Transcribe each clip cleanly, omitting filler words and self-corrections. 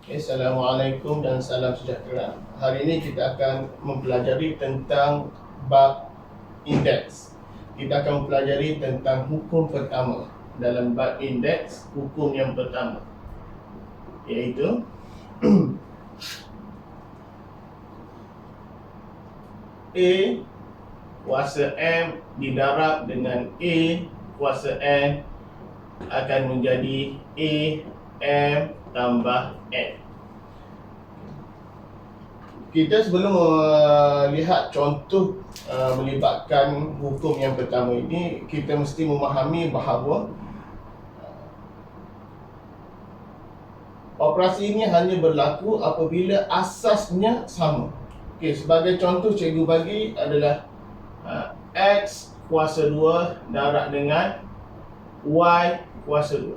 Assalamualaikum dan salam sejahtera. Hari ini kita akan mempelajari tentang bab indeks. Kita akan mempelajari tentang hukum pertama dalam bab indeks, hukum yang pertama, iaitu A kuasa M didarab dengan A kuasa N akan menjadi A M tambah N. Kita sebelum lihat contoh melibatkan hukum yang pertama ini, kita mesti memahami bahawa operasi ini hanya berlaku apabila asasnya sama. Okey, sebagai contoh cikgu bagi adalah X kuasa 2 darab dengan Y kuasa 2.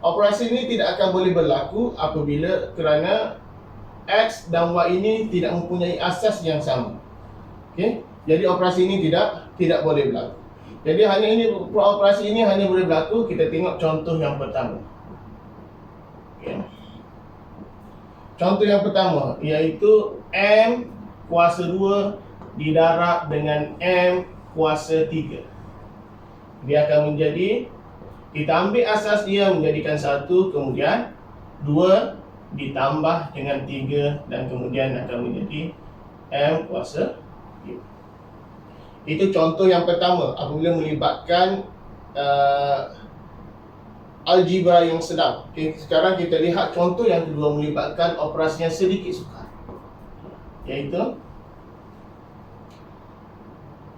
Operasi ini tidak akan boleh berlaku apabila kerana X dan Y ini tidak mempunyai asas yang sama. Okey, jadi operasi ini tidak boleh berlaku. Jadi operasi ini hanya boleh berlaku. Kita tengok contoh yang pertama. Okey. Contoh yang pertama iaitu M kuasa 2 didarab dengan M kuasa 3. Dia akan menjadi, kita ambil asas dia menjadikan 1, kemudian 2 ditambah dengan 3 dan kemudian akan menjadi M kuasa 3. Itu contoh yang pertama apabila melibatkan algebra yang sedang. Okay, sekarang kita lihat contoh yang kedua melibatkan operasi yang sedikit sukar, iaitu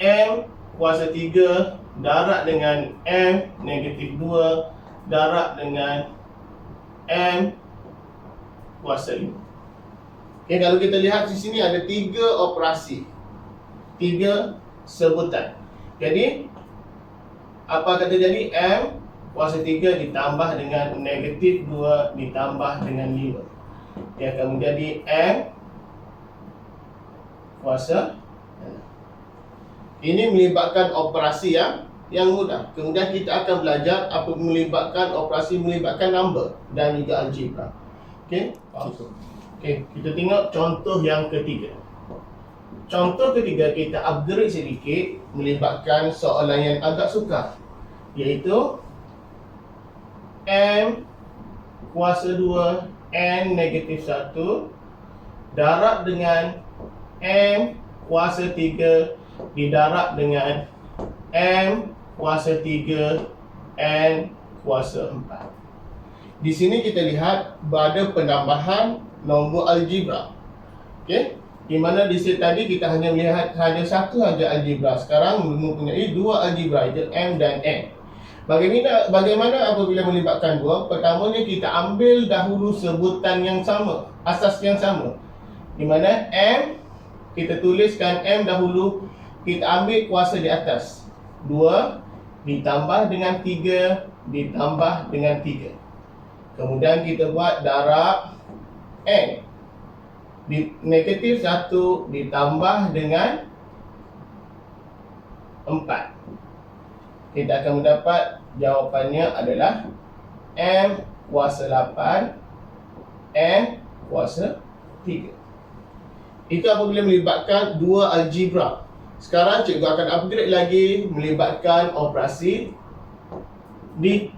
M kuasa 3 darab dengan M negatif 2 darab dengan M kuasa 5. Okay, kalau kita lihat di sini ada 3 operasi, 3 sebutan. Jadi apa kata jadi? M kuasa 3 ditambah dengan negatif 2 ditambah dengan 5. Dia akan menjadi M kuasa 6. Ini melibatkan operasi yang mudah. Kemudian kita akan belajar apa melibatkan operasi melibatkan number dan juga algebra. Okey, kita tengok contoh yang ketiga. Contoh ketiga kita upgrade sedikit, melibatkan soalan yang agak sukar, iaitu M kuasa 2 N negatif 1 darab dengan M kuasa 3 didarab dengan M kuasa 3 N kuasa 4. Di sini kita lihat ada penambahan nombor algebra. Okey, di mana di sini tadi kita hanya melihat hanya satu saja algebra. Sekarang mempunyai 2 algebra, iaitu M dan N. Bagaimana apabila melibatkan 2? Pertamanya kita ambil dahulu sebutan yang sama, asas yang sama. Di mana M, kita tuliskan M dahulu, kita ambil kuasa di atas 2 ditambah dengan 3 ditambah dengan 3. Kemudian kita buat darab N negatif 1 ditambah dengan 4. Kita akan mendapat jawapannya adalah M kuasa 8 N kuasa 3. Itu apabila melibatkan 2 algebra. Sekarang cikgu akan upgrade lagi melibatkan operasi di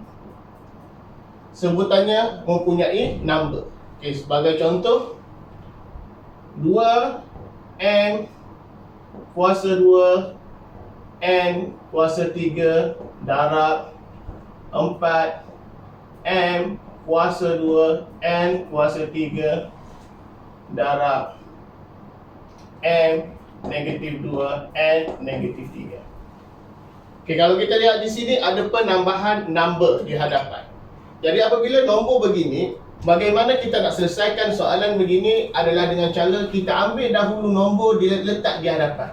sebutannya mempunyai number. Okey, sebagai contoh 2 M kuasa 2 N kuasa 3 darab 4 M kuasa 2 N kuasa 3 darab M negatif 2 N negatif 3. Okey, kalau kita lihat di sini ada penambahan number di hadapan. Jadi apabila nombor begini, bagaimana kita nak selesaikan soalan begini adalah dengan cara kita ambil dahulu nombor dia letak di hadapan.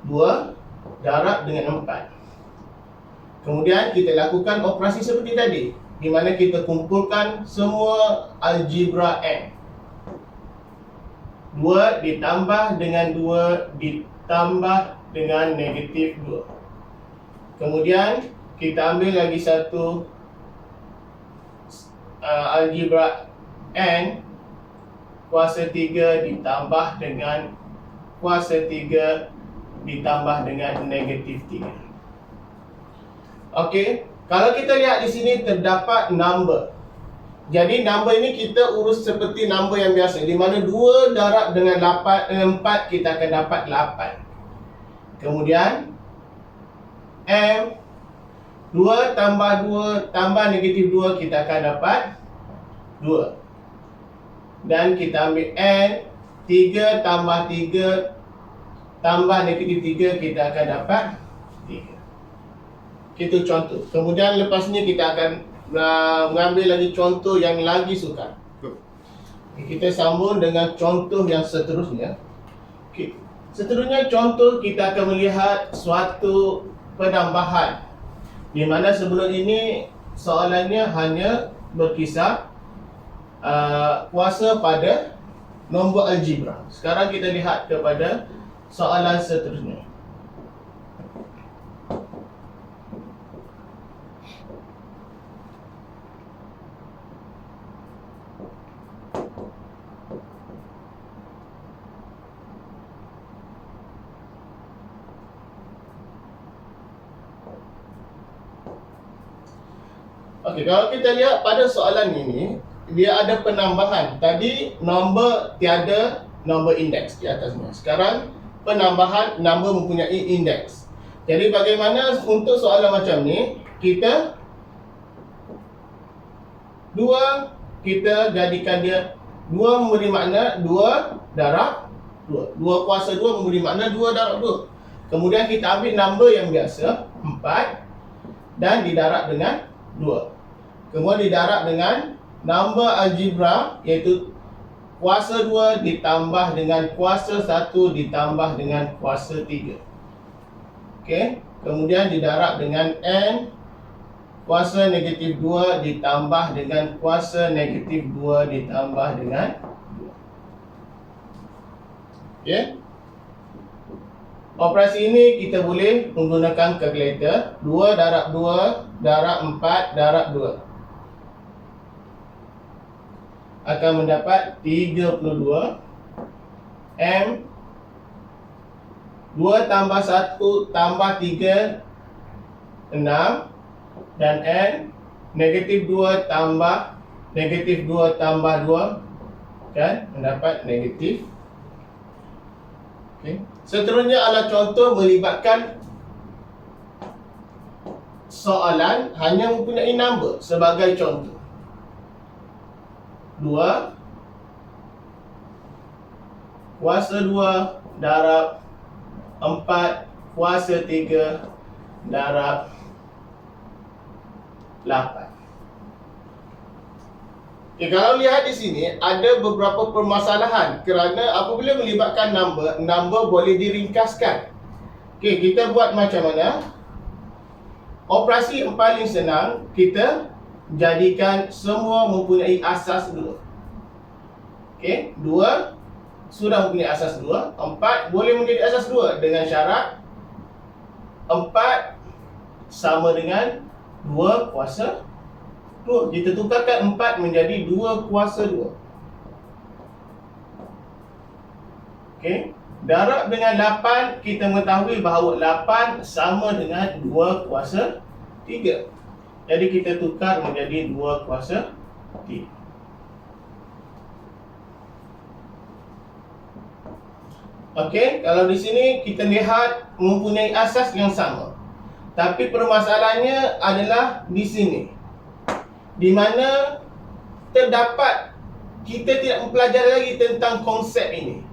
2 darab dengan 4. Kemudian kita lakukan operasi seperti tadi, di mana kita kumpulkan semua algebra M. 2 ditambah dengan 2 ditambah dengan negatif 2. Kemudian kita ambil lagi satu algebra N kuasa 3 ditambah dengan kuasa 3 ditambah dengan negatif 3. Okey, kalau kita lihat di sini terdapat number. Jadi number ini kita urus seperti number yang biasa, di mana 2 darab dengan 4 kita akan dapat 8. Kemudian M 2 tambah 2 tambah negatif 2 kita akan dapat 2. Dan kita ambil N 3 tambah 3 tambah negatif 3 kita akan dapat 3. Itu contoh. Kemudian lepas ni kita akan mengambil lagi contoh yang lagi sukar. Kita sambung dengan contoh yang seterusnya. Seterusnya contoh kita akan melihat suatu penambahan, di mana sebelum ini soalannya hanya berkisar kuasa pada nombor algebra. Sekarang kita lihat kepada soalan seterusnya. Okey, kalau kita lihat pada soalan ini, dia ada penambahan. Tadi nombor tiada nombor indeks di atasnya. Sekarang penambahan nombor mempunyai indeks. Jadi bagaimana untuk soalan macam ni? Kita jadikan dia 2 memberi makna 2 darab 2. 2 kuasa 2 memberi makna 2 darab 2. Kemudian kita ambil nombor yang biasa 4 dan didarab dengan 2. Kemudian didarab dengan nombor algebra, iaitu kuasa 2 ditambah dengan kuasa 1 ditambah dengan kuasa 3. Okey, kemudian didarab dengan N kuasa negatif 2 ditambah dengan kuasa negatif 2 ditambah dengan 2. Okey. Operasi ini kita boleh menggunakan kalkulator. 2 darab 2 darab 4 darab 2 akan mendapat 32. M 2 tambah 1 tambah 3 6. Dan N negatif 2 tambah negatif 2 tambah 2 kan mendapat negatif. Okey. Seterusnya adalah contoh melibatkan soalan hanya mempunyai nombor. Sebagai contoh, 2 kuasa 2 darab 4 kuasa 3 darab 8. Okay, kalau lihat di sini ada beberapa permasalahan kerana apabila melibatkan nombor boleh diringkaskan. Okey, kita buat macam mana? Operasi yang paling senang, kita jadikan semua mempunyai asas 2. Okey, 2 sudah mempunyai asas 2, 4 boleh menjadi asas 2 dengan syarat 4 sama dengan 2 kuasa 2. Kita tukarkan 4 menjadi 2 kuasa 2. Okey, darab dengan 8, kita mengetahui bahawa 8 sama dengan 2 kuasa 3. Jadi kita tukar menjadi 2 kuasa 3. Okey, kalau di sini kita lihat mempunyai asas yang sama. Tapi permasalahannya adalah di sini, di mana terdapat kita tidak mempelajari lagi tentang konsep ini.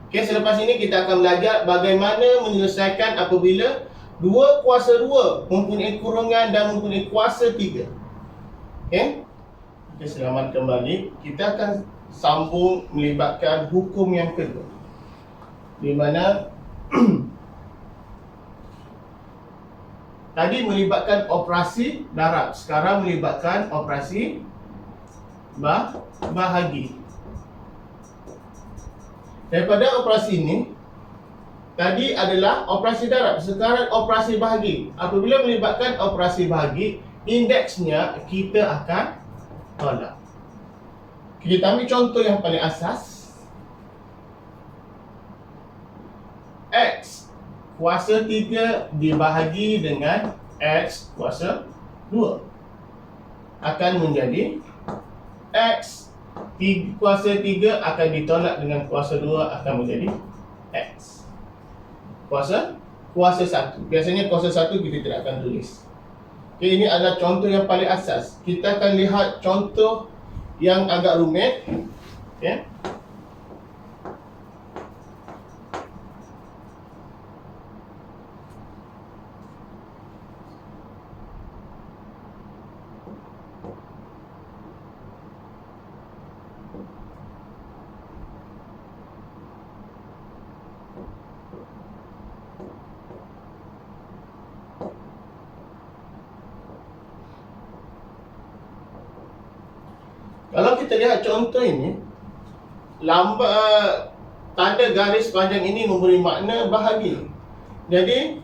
Okey, selepas ini kita akan belajar bagaimana menyelesaikan apabila 2 kuasa 2 mempunyai kurungan dan mempunyai kuasa 3. Okey. Okey, selamat kembali. Kita akan sambung melibatkan hukum yang kedua, di mana tadi melibatkan operasi darab, sekarang melibatkan operasi bahagi. Daripada operasi ini, tadi adalah operasi darab, sekarang operasi bahagi. Apabila melibatkan operasi bahagi, indeksnya kita akan tolak. Kita ambil contoh yang paling asas. X kuasa 3 dibahagi dengan X kuasa 2 akan menjadi X kuasa 3 akan ditolak dengan kuasa 2 akan menjadi X kuasa 1. Biasanya kuasa 1 kita tidak akan tulis. Okay, ini adalah contoh yang paling asas. Kita akan lihat contoh yang agak rumit. Okay. Kalau kita lihat contoh ini, tanda garis panjang ini memberi makna bahagi. Jadi,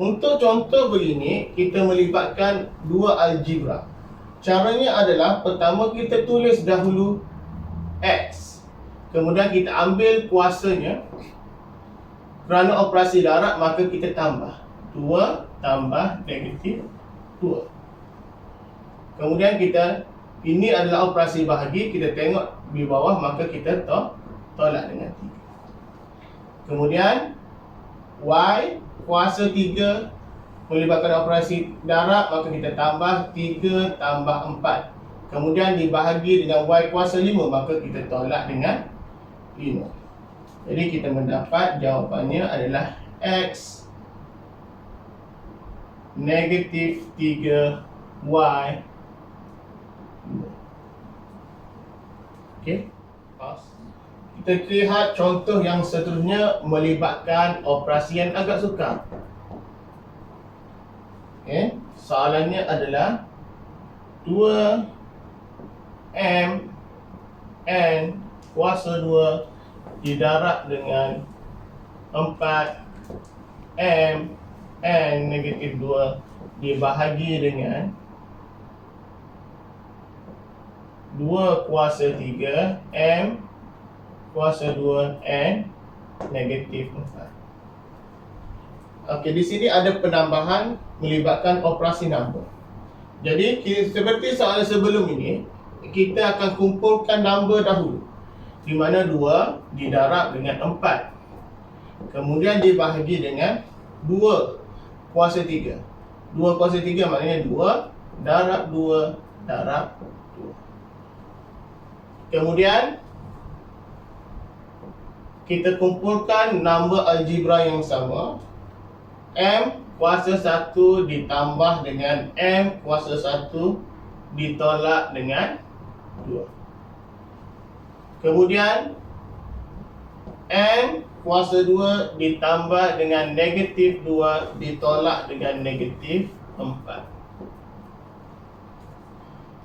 untuk contoh begini, kita melibatkan dua algebra. Caranya adalah, pertama kita tulis dahulu X. Kemudian kita ambil kuasanya. Kerana operasi darab, maka kita tambah 2 tambah negatif 2. Kemudian ini adalah operasi bahagi, kita tengok di bawah, maka kita tolak dengan 3. Kemudian Y kuasa 3 melibatkan operasi darab, maka kita tambah 3 tambah 4. Kemudian dibahagi dengan Y kuasa 5, maka kita tolak dengan 5. Jadi kita mendapat jawapannya adalah X negatif 3 Y. Okey, kita lihat contoh yang seterusnya melibatkan operasi yang agak sukar. Okey, soalannya adalah 2M N kuasa 2 didarab dengan 4M N negatif 2 dibahagi dengan 2 kuasa 3 M kuasa 2 N negatif 4. Okey, di sini ada penambahan melibatkan operasi nombor. Jadi seperti soalan sebelum ini, kita akan kumpulkan nombor dahulu, di mana 2 didarab dengan 4. Kemudian dibahagi dengan 2 kuasa 3. 2 kuasa 3 maknanya 2 darab 2 darab 2. Kemudian kita kumpulkan nombor algebra yang sama. M kuasa 1 ditambah dengan M kuasa 1 ditolak dengan 2. Kemudian N kuasa 2 ditambah dengan negatif 2 ditolak dengan negatif 4.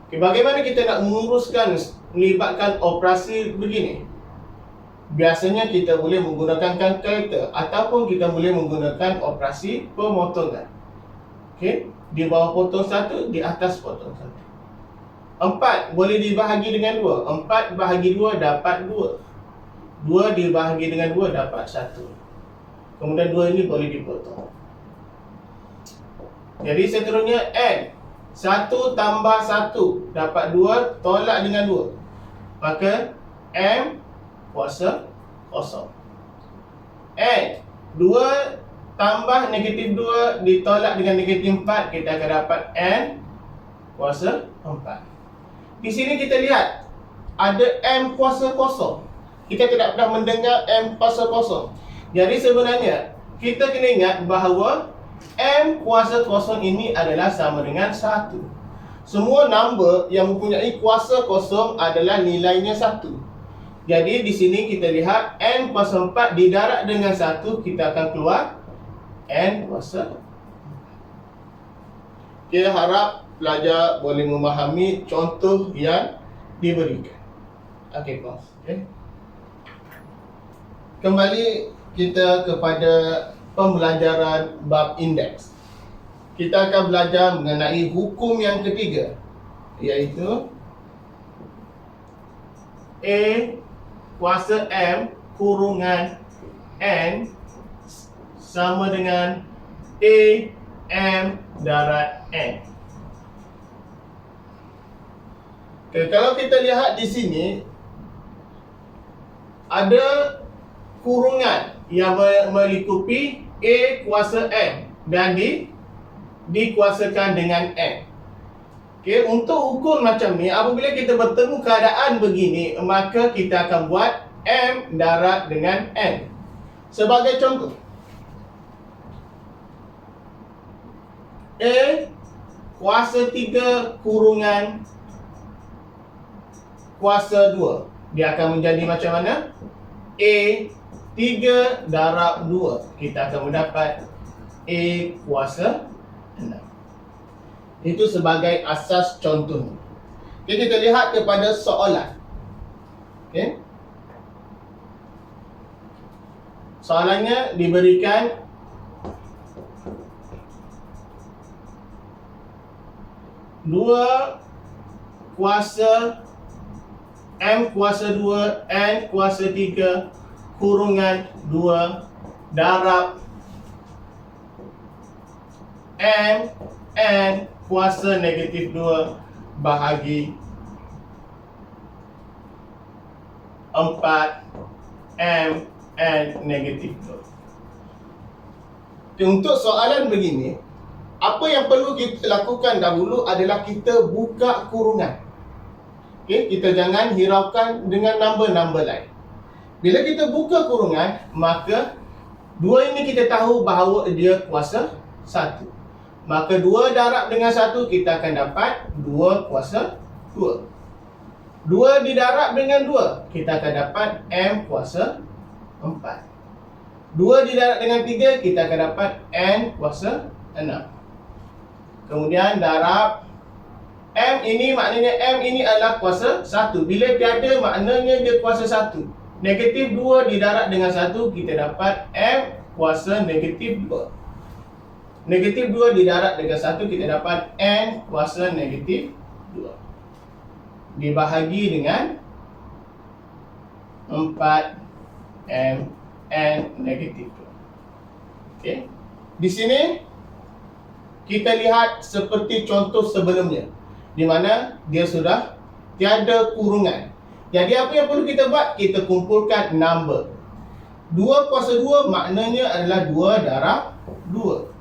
Okay, bagaimana kita nak menguruskan melibatkan operasi begini? Biasanya kita boleh menggunakan kalkulator ataupun kita boleh menggunakan operasi pemotongan. Okey, di bawah potong 1, di atas potong 1. 4 boleh dibahagi dengan 2. 4 bahagi 2 dapat 2. 2 dibahagi dengan 2 dapat 1. Kemudian 2 ini boleh dipotong. Jadi seterusnya N 1 tambah 1 dapat 2, tolak dengan 2. Maka M kuasa 0. N 2 tambah negatif 2 ditolak dengan negatif 4, kita akan dapat N kuasa 4. Di sini kita lihat ada M kuasa 0. Kita tidak pernah mendengar M kuasa 0. Jadi sebenarnya kita kena ingat bahawa M kuasa 0 ini adalah sama dengan 1. Semua nombor yang mempunyai kuasa 0 adalah nilainya 1. Jadi di sini kita lihat N kuasa 4 didarab dengan 1, kita akan keluar N kuasa 4. Kita harap pelajar boleh memahami contoh yang diberikan. Okey, pause. Okay. Kembali kita kepada pembelajaran bab indeks. Kita akan belajar mengenai hukum yang ketiga, iaitu A kuasa M kurungan N sama dengan A M darat N. Okay, kalau kita lihat di sini ada kurungan yang melingkupi A kuasa M dan dikuasakan dengan N. Okay, untuk ukur macam ni, apabila kita bertemu keadaan begini, maka kita akan buat M darat dengan N. Sebagai contoh, A kuasa 3 kurungan kuasa 2. Dia akan menjadi macam mana? A 3 darab 2. Kita akan mendapat A kuasa 6. Itu sebagai asas contoh. Okay, kita lihat kepada soalan. Okay. Soalannya diberikan dua kuasa M kuasa 2 N kuasa 3 kurungan 2 darab M N kuasa negatif 2 bahagi 4 M N negatif 2. Untuk soalan begini, apa yang perlu kita lakukan dahulu adalah kita buka kurungan. Okay, kita jangan hiraukan dengan nombor-nombor lain. Bila kita buka kurungan, maka 2 ini kita tahu bahawa dia kuasa 1. Maka 2 darab dengan 1, kita akan dapat 2 kuasa 2. 2 didarab dengan 2, kita akan dapat M kuasa 4. 2 didarab dengan 3, kita akan dapat N kuasa 6. Kemudian darab M ini, maknanya M ini adalah kuasa 1. Bila tiada, maknanya dia kuasa 1. Negatif 2 didarab dengan 1, kita dapat M kuasa negatif 2. Negatif 2 didarab dengan 1, kita dapat N kuasa negatif 2. Dibahagi dengan 4 M N negatif 2. Okay. Di sini kita lihat seperti contoh sebelumnya, di mana dia sudah tiada kurungan. Jadi apa yang perlu kita buat? Kita kumpulkan number. 2 kuasa 2 maknanya adalah 2 darab 2.